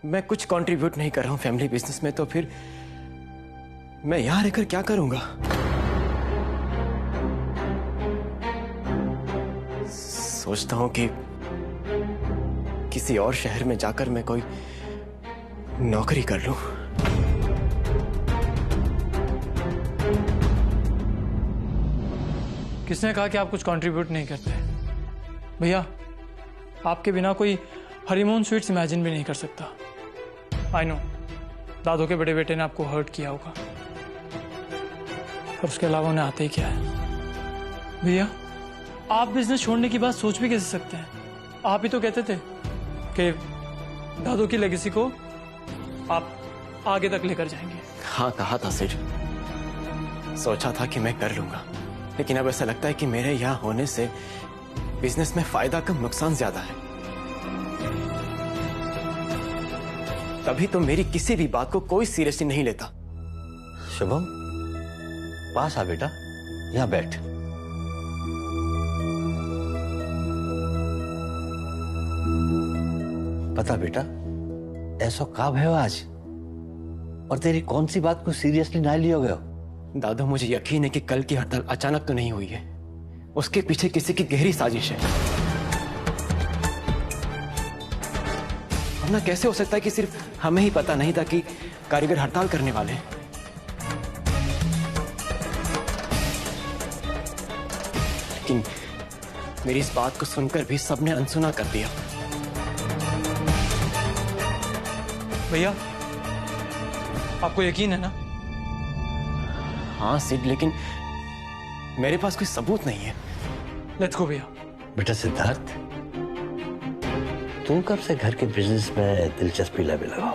मैं कुछ कंट्रीब्यूट नहीं कर रहा हूं फैमिली बिजनेस में, तो फिर मैं यहां रहकर क्या करूंगा? सोचता हूं कि किसी और शहर में जाकर मैं कोई नौकरी कर लूं। किसने कहा कि आप कुछ कंट्रीब्यूट नहीं करते? भैया, आपके बिना कोई हनीमून स्वीट्स इमेजिन भी नहीं कर सकता। आई नो, दादू के बड़े बेटे ने आपको हर्ट किया होगा, और उसके अलावा उन्हें आते ही क्या है। भैया, आप बिजनेस छोड़ने की बात सोच भी कैसे सकते हैं? आप ही तो कहते थे कि दादू की लेगेसी को आप आगे तक लेकर जाएंगे। हाँ, कहा था सिड, सोचा था कि मैं कर लूंगा, लेकिन अब ऐसा लगता है कि मेरे यहां होने से बिजनेस में फायदा कम नुकसान ज्यादा है। तभी तो मेरी किसी भी बात को कोई सीरियसली नहीं लेता। शुभम, पास आ बेटा, यहां बैठ। बता बेटा, ऐसा का भयो आज, और तेरी कौन सी बात को सीरियसली ना लियो गयो? दादू, मुझे यकीन है कि कल की हड़ताल अचानक तो नहीं हुई है, उसके पीछे किसी की गहरी साजिश है। वरना कैसे हो सकता है कि सिर्फ हमें ही पता नहीं था कि कारीगर हड़ताल करने वाले हैं? लेकिन मेरी इस बात को सुनकर भी सबने अनसुना कर दिया। भैया, आपको यकीन है ना? हाँ सिड, लेकिन मेरे पास कोई सबूत नहीं है। लेट्स गो भैया। बेटा सिद्धार्थ, तू कब से घर के बिजनेस में दिलचस्पी लेने लगा?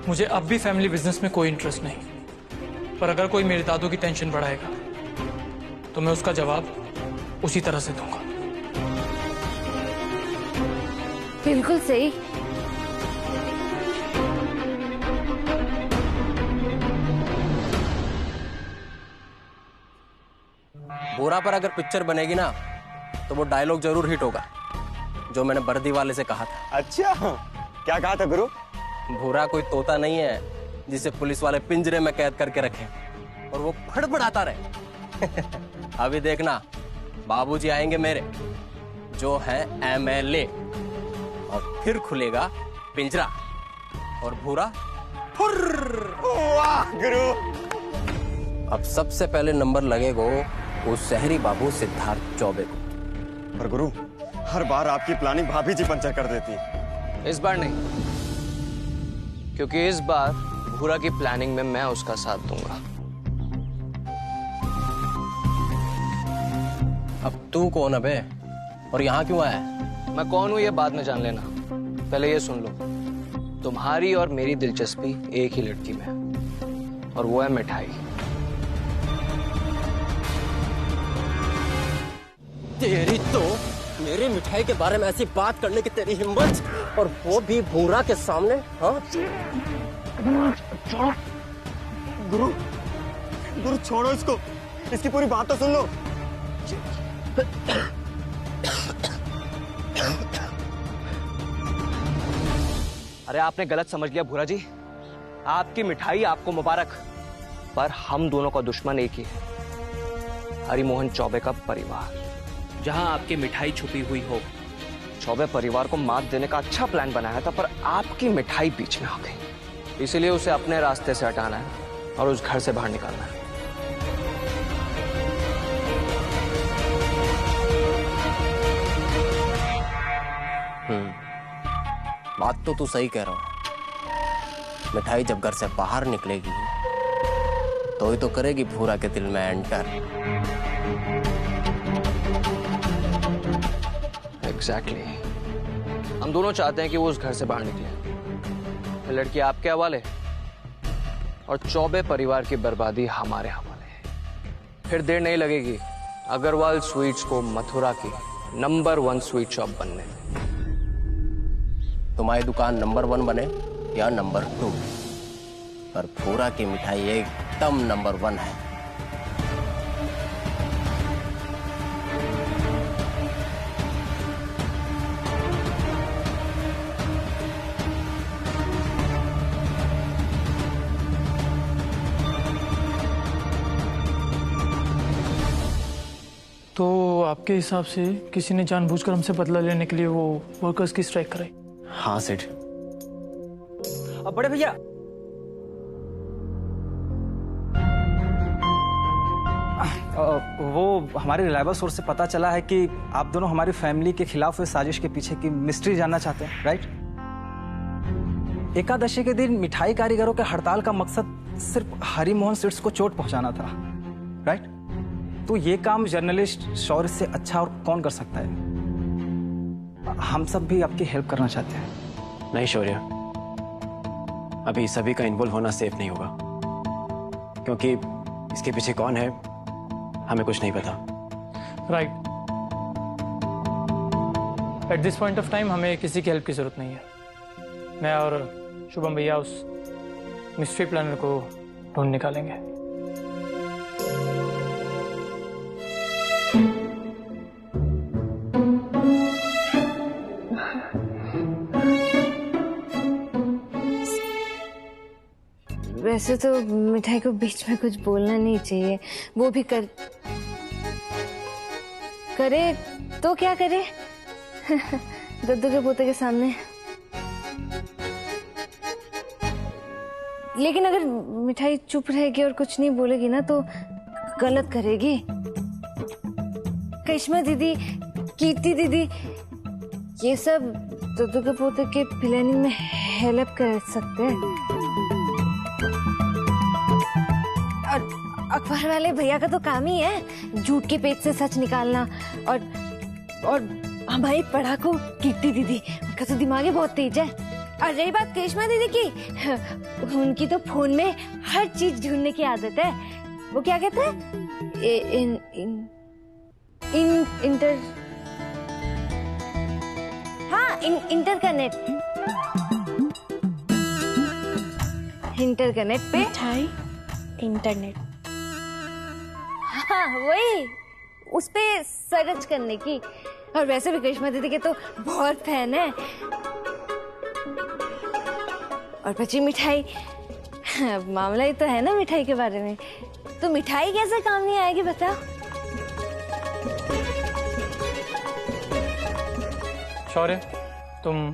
मुझे अब भी फैमिली बिजनेस में कोई इंटरेस्ट नहीं, पर अगर कोई मेरे दादू की टेंशन बढ़ाएगा तो मैं उसका जवाब उसी तरह से दूंगा। बिल्कुल सही। भूरा पर अगर पिक्चर बनेगी ना तो वो डायलॉग जरूर हिट होगा जो मैंने वर्दी वाले से कहा था। अच्छा, क्या कहा था गुरु? भूरा कोई तोता नहीं है जिसे पुलिस वाले पिंजरे में कैद करके रखें और वो फड़फड़ाता रहे। अभी देखना, बाबूजी आएंगे मेरे, जो है MLA, और फिर खुलेगा पिंजरा और भूरा फुर्र। वाह गुरु! अब सबसे पहले नंबर लगेगा उस शहरी बाबू सिद्धार्थ चौबे को। पर गुरु, हर बार आपकी प्लानिंग भाभी जी पंचर कर देती। इस बार नहीं, क्योंकि इस बार भूरा की प्लानिंग में मैं उसका साथ दूंगा। अब तू कौन है बे, और यहाँ क्यों आया? मैं कौन हूं ये बाद में जान लेना, पहले ये सुन लो, तुम्हारी और मेरी दिलचस्पी एक ही लड़की में है, और वो है मिठाई। तेरी तो मेरी मिठाई के बारे में ऐसी बात करने की तेरी हिम्मत, और वो भी भूरा के सामने। हाँ गुरु, गुरु छोड़ो इसको, इसकी पूरी बात तो सुन लो। अरे आपने गलत समझ लिया भूरा जी, आपकी मिठाई आपको मुबारक, पर हम दोनों का दुश्मन एक ही है, हरिमोहन चौबे का परिवार। जहां आपकी मिठाई छुपी हुई हो। चौबे परिवार को मात देने का अच्छा प्लान बनाया था, पर आपकी मिठाई बीच में आ गई, इसलिए उसे अपने रास्ते से हटाना है और उस घर से बाहर निकालना है। बात तो तू सही कह रहा है। मिठाई जब घर से बाहर निकलेगी तो ही तो करेगी भूरा के दिल में एंटर। एग्जैक्टली। हम दोनों चाहते हैं कि वो उस घर से बाहर निकले। लड़की आपके हवाले और चौबे परिवार की बर्बादी हमारे हवाले है। फिर देर नहीं लगेगी अग्रवाल स्वीट्स को मथुरा की नंबर 1 स्वीट शॉप बनने में। तुम्हारी दुकान नंबर 1 बने या नंबर 2, पर भूरा की मिठाई एकदम नंबर 1 है। आपके हिसाब से किसी ने जानबूझकर हमसे बदला लेने के लिए वो वर्कर्स की स्ट्राइक कराई? हाँ सेठ। अब बड़े भैया, वो हमारे रिलायबल सोर्स से पता चला है कि आप दोनों हमारी फैमिली के खिलाफ हुए साजिश के पीछे की मिस्ट्री जानना चाहते हैं, राइट? एकादशी के दिन मिठाई कारीगरों के हड़ताल का मकसद सिर्फ हरिमोहन स्वीट्स को चोट पहुंचाना था, राइट? तो ये काम जर्नलिस्ट शौर्य से अच्छा और कौन कर सकता है? हम सब भी आपकी हेल्प करना चाहते हैं। नहीं शौर्य, अभी सभी का इन्वॉल्व होना सेफ नहीं होगा, क्योंकि इसके पीछे कौन है हमें कुछ नहीं पता। Right. At this point of time हमें किसी की हेल्प की जरूरत नहीं है। मैं और शुभम भैया उस मिस्ट्री प्लानर को ढूंढ निकालेंगे। वैसे तो मिठाई को बीच में कुछ बोलना नहीं चाहिए, वो भी करे तो क्या करे दद्दू के पोते के सामने। लेकिन अगर मिठाई चुप रहेगी और कुछ नहीं बोलेगी ना तो गलत करेगी। करिश्मा दीदी, कीर्ति दीदी, ये सब दद्दू के पोते के प्लानिंग में हेल्प कर सकते हैं। और अखबार वाले भैया का तो काम ही है झूठ के पेट से सच निकालना। और हमारी पढ़ाकू कीर्ति दीदी, उनका तो दिमाग ही बहुत तेज है। और रही बात करिश्मा दीदी की, उनकी तो फोन में हर चीज ढूंढने की आदत है। वो क्या कहते हैं, इंटरकनेक्ट पे मिठाई इंटरनेट। हाँ वही, उस पे सर्च करने की। और वैसे भी करिश्मा दीदी के तो बहुत फैन है। और बची मिठाई, मामला ही तो है ना मिठाई के बारे में। तो मिठाई कैसे काम नहीं आएगी बताओ? शौर्य, तुम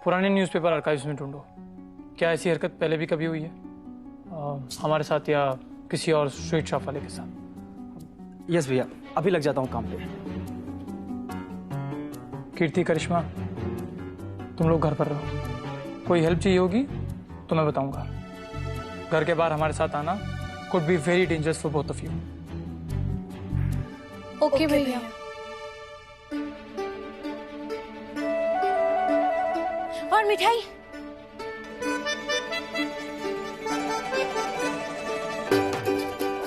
पुराने न्यूज़पेपर आर्काइव्स में ढूंढो। क्या ऐसी हरकत पहले भी कभी हुई है हमारे साथ या किसी और स्ट्रीट शॉप वाले के साथ? यस भैया, अभी लग जाता हूँ काम पे। कीर्ति, करिश्मा, तुम लोग घर पर रहो। कोई हेल्प चाहिए होगी तो मैं बताऊंगा। घर के बाहर हमारे साथ आना could be very dangerous for both of you. Okay भैया। और मिठाई?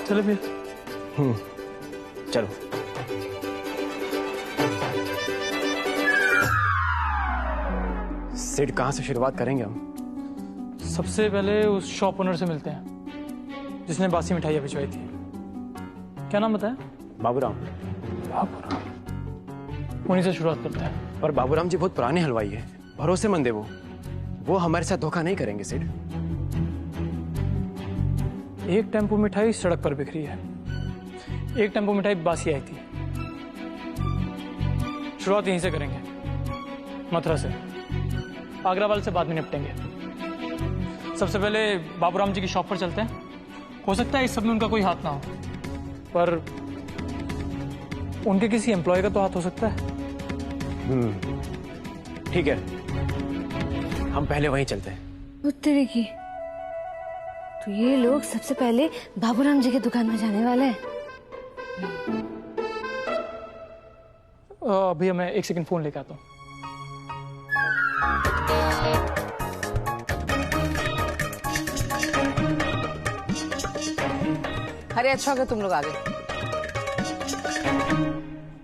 चलो फिर। चलो। सेठ, कहाँ से शुरुआत करेंगे हम? सबसे पहले उस शॉप ओनर से मिलते हैं जिसने बासी मिठाइयाँ भिजवाई थी। क्या नाम बताया? बाबूराम। बाबूराम, उन्हीं से शुरुआत करते हैं। और बाबूराम जी बहुत पुराने हलवाई है, भरोसेमंद है वो हमारे साथ धोखा नहीं करेंगे सेठ। एक टेम्पो मिठाई सड़क पर बिखरी है, एक टेम्पो मिठाई बासी आई थी। शुरुआत यहीं से करेंगे, मथुरा से। आगरा वाले से बाद में निपटेंगे। सबसे पहले बाबूराम जी की शॉप पर चलते हैं। हो सकता है इस सब में उनका कोई हाथ ना हो, पर उनके किसी एम्प्लॉय का तो हाथ हो सकता है। ठीक है, हम पहले वहीं चलते हैं। उत्तरी की तो ये लोग सबसे पहले बाबूराम जी की दुकान में जाने वाले हैं। भैया मैं एक सेकंड फोन लेके आता हूँ। अरे अच्छा हो गया तुम लोग आ गए।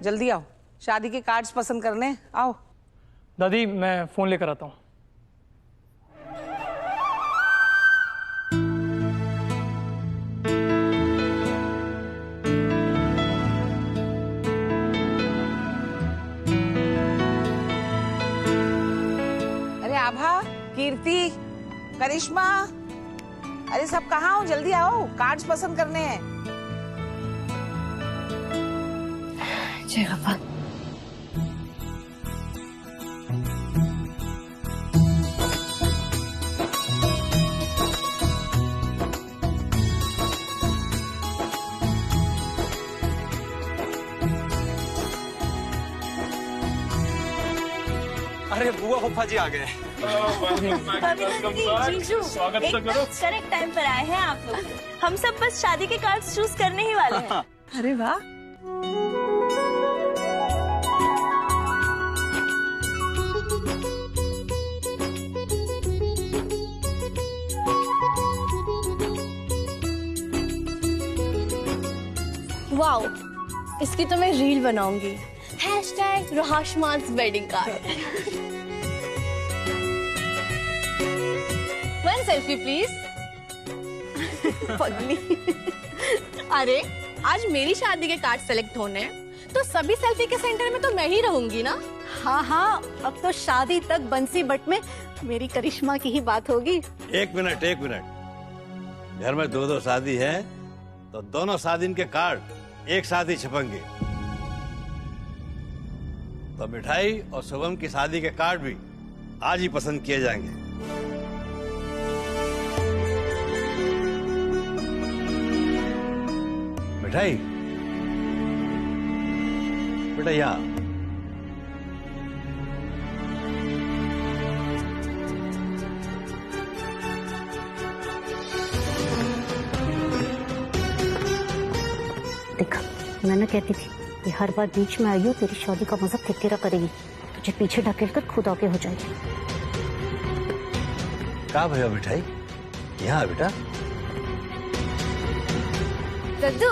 जल्दी आओ, शादी के कार्ड्स पसंद करने आओ। दादी मैं फोन लेकर आता हूँ। अरे आभा, कीर्ति, करिश्मा, अरे सब कहाँ हो? जल्दी आओ, कार्ड्स पसंद करने हैं। जय बाबा। अरे बुआ फूफा जी आ गए। स्वागत तो करो। करेक्ट टाइम पर आए हैं आप लोग। हम सब बस शादी के कार्ड चूज करने ही वाले हैं। अरे वाह। वाओ, इसकी तो मैं रील बनाऊंगी। #रोहाशमान्स wedding card. One selfie please. पगली। अरे आज मेरी शादी के कार्ड सेलेक्ट होने हैं, तो सभी सेल्फी के सेंटर में तो मैं ही रहूंगी ना। हाँ हाँ, अब तो शादी तक बंसी बट में मेरी करिश्मा की ही बात होगी। एक मिनट। घर में 2 शादी है तो दोनों शादी के कार्ड एक साथ ही छपेंगे। तो मिठाई और शुभम की शादी के कार्ड भी आज ही पसंद किए जाएंगे। मिठाई बेटा यहाँ। देखा, मैंने कहती थी कि हर बार बीच में आई हो तेरी शादी का मजाक तेरा करेगी, तुझे पीछे ढकेल कर खुद आगे हो जाएगी। क्या भैया मिठाई यहाँ बेटा। दद्दू,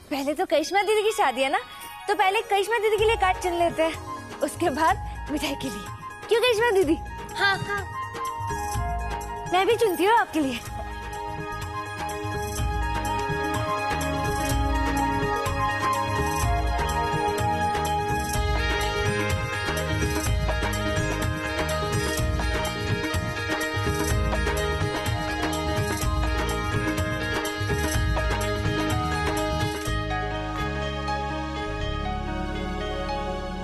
पहले तो करिश्मा दीदी की शादी है ना, तो पहले करिश्मा दीदी के लिए कार्ड चुन लेते हैं, उसके बाद मिठाई के लिए। क्यों करिश्मा दीदी? हाँ हाँ, मैं भी चुनती हूँ आपके लिए।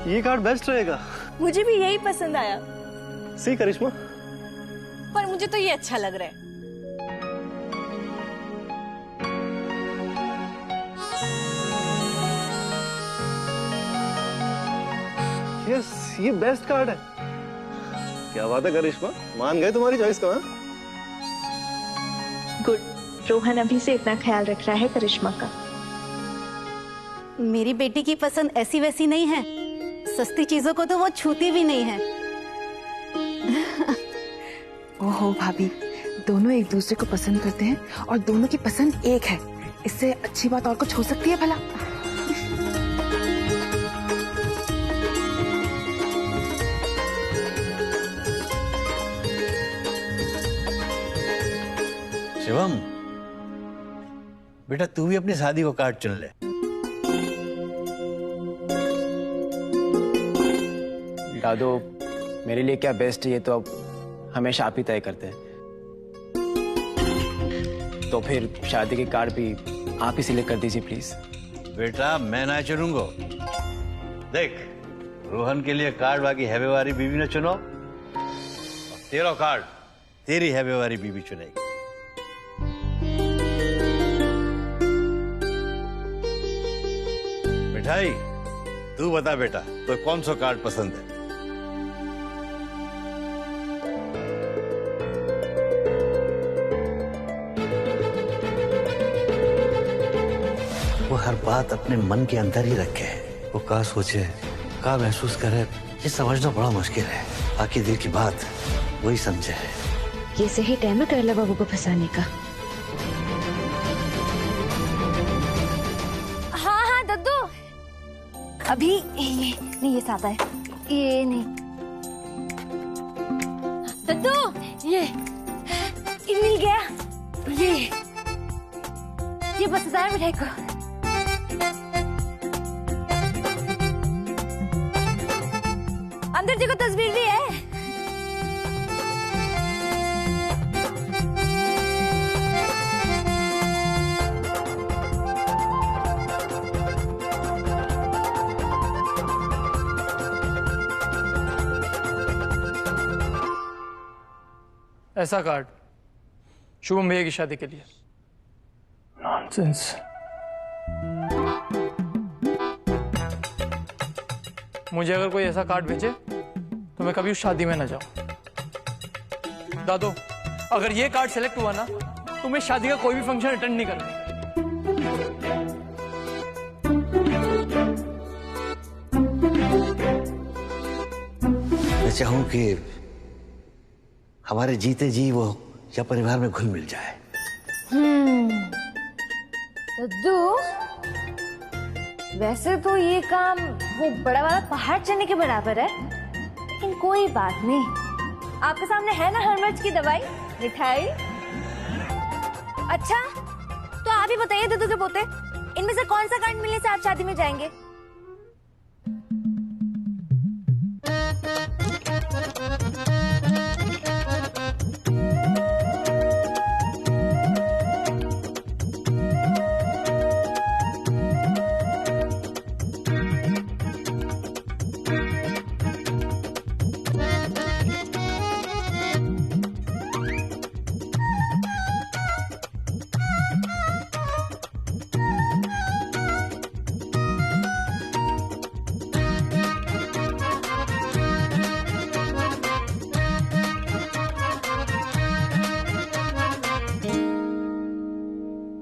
ये कार्ड बेस्ट रहेगा। मुझे भी यही पसंद आया। सी करिश्मा, पर मुझे तो ये अच्छा लग रहा है। यस, ये बेस्ट कार्ड है। क्या बात है करिश्मा, मान गए तुम्हारी चॉइस का। गुड, रोहन अभी से इतना ख्याल रख रहा है करिश्मा का। मेरी बेटी की पसंद ऐसी वैसी नहीं है, सस्ती चीजों को तो वो छूती भी नहीं है। ओहो भाभी, दोनों एक दूसरे को पसंद करते हैं और दोनों की पसंद एक है। इससे अच्छी बात और कुछ हो सकती है भला? शिवम बेटा, तू भी अपनी शादी को कार्ड चुन ले। दादू, मेरे लिए क्या बेस्ट है ये तो अब हमेशा आप ही तय करते हैं, तो फिर शादी के कार्ड भी आप ही सिलेक्ट कर दीजिए प्लीज। बेटा मैं ना चुनूंगा। देख, रोहन के लिए कार्ड बाकी हैवेवारी बीवी ने चुनो, और तेरा कार्ड तेरी हैवेवारी बीवी चुनेगी। मिठाई, तू बता बेटा, तो कौन सा कार्ड पसंद है? वो हर बात अपने मन के अंदर ही रखे है। वो क्या सोचे, क्या महसूस करे, ये समझना बड़ा मुश्किल है। बाकी दिल की बात वही समझे है। ये सही टाइम है करला बाबू को फंसाने का। हाँ हाँ दद्दू, अभी ये नहीं, ये सादा है, ये नहीं। दद्दू, ये मिल गया। ये बस 1000 मिठाई को। अंदर देखो, तस्वीर भी है। ऐसा कार्ड शुभम भैया की शादी के लिए। नॉनसेंस। मुझे अगर कोई ऐसा कार्ड भेजे तो मैं कभी उस शादी में ना जाऊं। दादो, अगर ये कार्ड सेलेक्ट हुआ ना तो मैं शादी का कोई भी फंक्शन अटेंड नहीं करूंगा। मैं चाहूं कि हमारे जीते जी वो या परिवार में घुल मिल जाए। दद्दू, वैसे तो ये काम वो बड़ा वाला पहाड़ चढ़ने के बराबर है, लेकिन कोई बात नहीं। आपके सामने है ना हर मर्ज की दवाई, मिठाई। अच्छा, तो आप ही बताइए दद्दू के पोते, इनमें से कौन सा कार्ड मिलने से आप शादी में जाएंगे?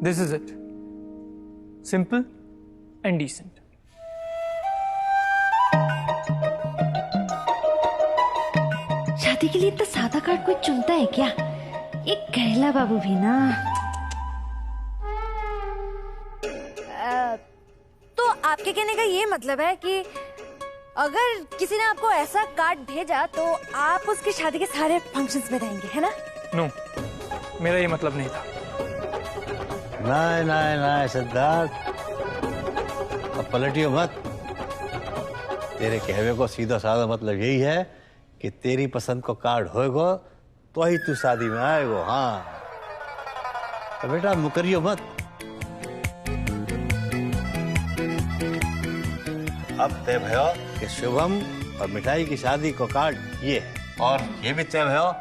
This is it. Simple and decent. शादी के लिए इतना सादा कार्ड कोई चुनता है क्या? एक कहला बाबू भी ना। तो आपके कहने का ये मतलब है कि अगर किसी ने आपको ऐसा कार्ड भेजा तो आप उसकी शादी के सारे फंक्शंस में रहेंगे, है ना? नो, मेरा ये मतलब नहीं था। नहीं नहीं नहीं सिद्धार्थ, अब पलटियो मत। तेरे कहवे को सीधा साधा मतलब यही है कि तेरी पसंद को कार्ड होएगो तो ही तू शादी में आएगो। हाँ तो बेटा मुकरियो मत। अब तय भयो कि शुभम और मिठाई की शादी को कार्ड ये है, और ये भी तय भयो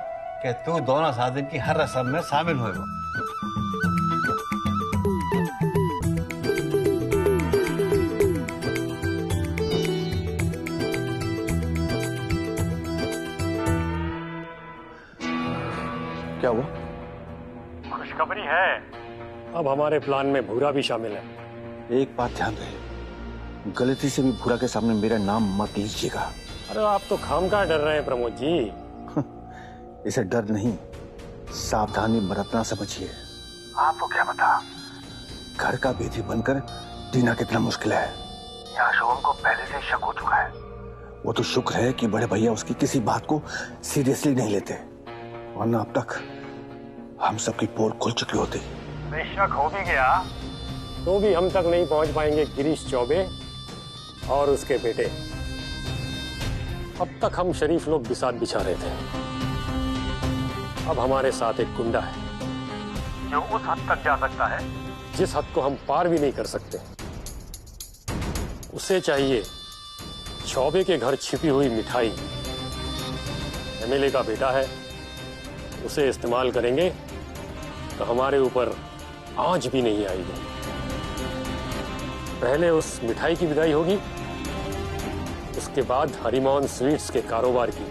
कि तू दोनों शादी की हर रस्म में शामिल होएगो। क्या हुआ? खुशखबरी है, अब हमारे प्लान में भूरा भी शामिल है। एक बात ध्यान रहे, गलती से भी भूरा के सामने मेरा नाम मत लीजिएगा। अरे आप तो खामखा डर रहे हैं प्रमोद जी। इसे डर नहीं, सावधानी बरतना समझिए। आपको क्या पता घर का बेटी बनकर जीना कितना मुश्किल है। यहाँ शुभम को पहले से शक हो चुका है। वो तो शुक्र है कि बड़े भैया उसकी किसी बात को सीरियसली नहीं लेते, वरना अब तक हम सबकी पोल खुल चुकी होती। बेशक हो भी गया तो भी हम तक नहीं पहुंच पाएंगे गिरीश चौबे और उसके बेटे। अब तक हम शरीफ लोग बिसात बिछा रहे थे, अब हमारे साथ एक गुंडा है जो उस हद तक जा सकता है जिस हद को हम पार भी नहीं कर सकते। उसे चाहिए चौबे के घर छिपी हुई मिठाई। एमएलए का बेटा है, उसे इस्तेमाल करेंगे तो हमारे ऊपर आंच भी नहीं आएगी। पहले उस मिठाई की विदाई होगी, उसके बाद हरिमोहन स्वीट्स के कारोबार की।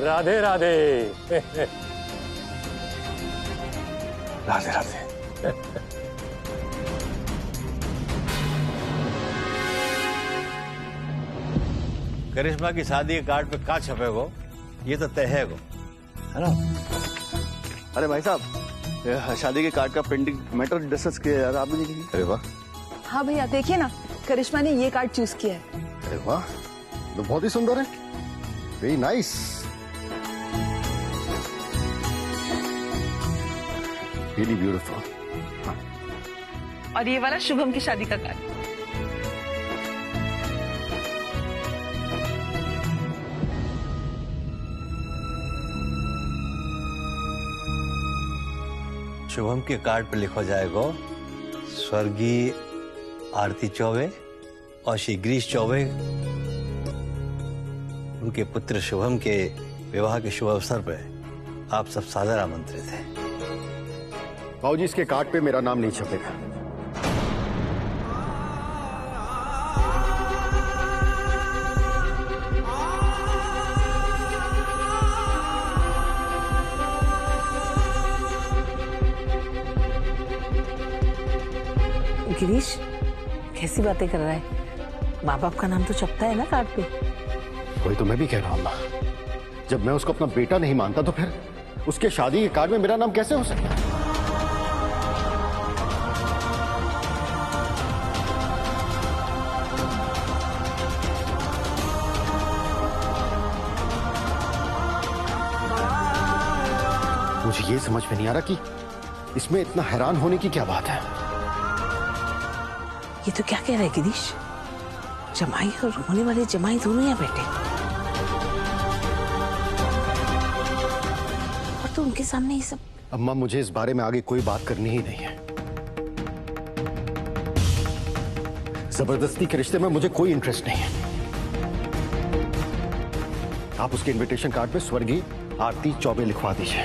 राधे राधे। राधे राधे। करिश्मा की शादी के कार्ड पे का छपेगो ये तो तय है ना। अरे भाई साहब, शादी के कार्ड का प्रिंटिंग मैटर डिस्कस किया यार, आप भी नहीं किए? अरे वाह। हाँ भैया देखिए ना, करिश्मा ने ये कार्ड चूज किया है। अरे वाह, तो बहुत ही सुंदर है, वेरी नाइस। Really beautiful. और ये वाला शुभम की शादी का कार्ड। शुभम के कार्ड पे लिखा जाएगा स्वर्गीय आरती चौबे और श्री गिरीश चौबे उनके पुत्र शुभम के विवाह के शुभ अवसर पर आप सब सादर आमंत्रित हैं। बाबूजी, इसके कार्ड पे मेरा नाम नहीं छपेगा। गिरीश, कैसी बातें कर रहा है? माँ बाप का नाम तो छपता है ना कार्ड पे। वही तो मैं भी कह रहा हूँ माँ। जब मैं उसको अपना बेटा नहीं मानता तो फिर उसके शादी के कार्ड में मेरा नाम कैसे हो सकता है? मुझे ये समझ में नहीं आ रहा कि इसमें इतना हैरान होने की क्या बात है। ये तो क्या कह रहा है गिरीश? जमाई और होने वाले जमाई दोनों यहाँ बैठे और तो उनके सामने ये सब। अम्मा, मुझे इस बारे में आगे कोई बात करनी ही नहीं है। जबरदस्ती के रिश्ते में मुझे कोई इंटरेस्ट नहीं है। आप उसके इनविटेशन कार्ड पे स्वर्गीय आरती चौबे लिखवा दीजिए।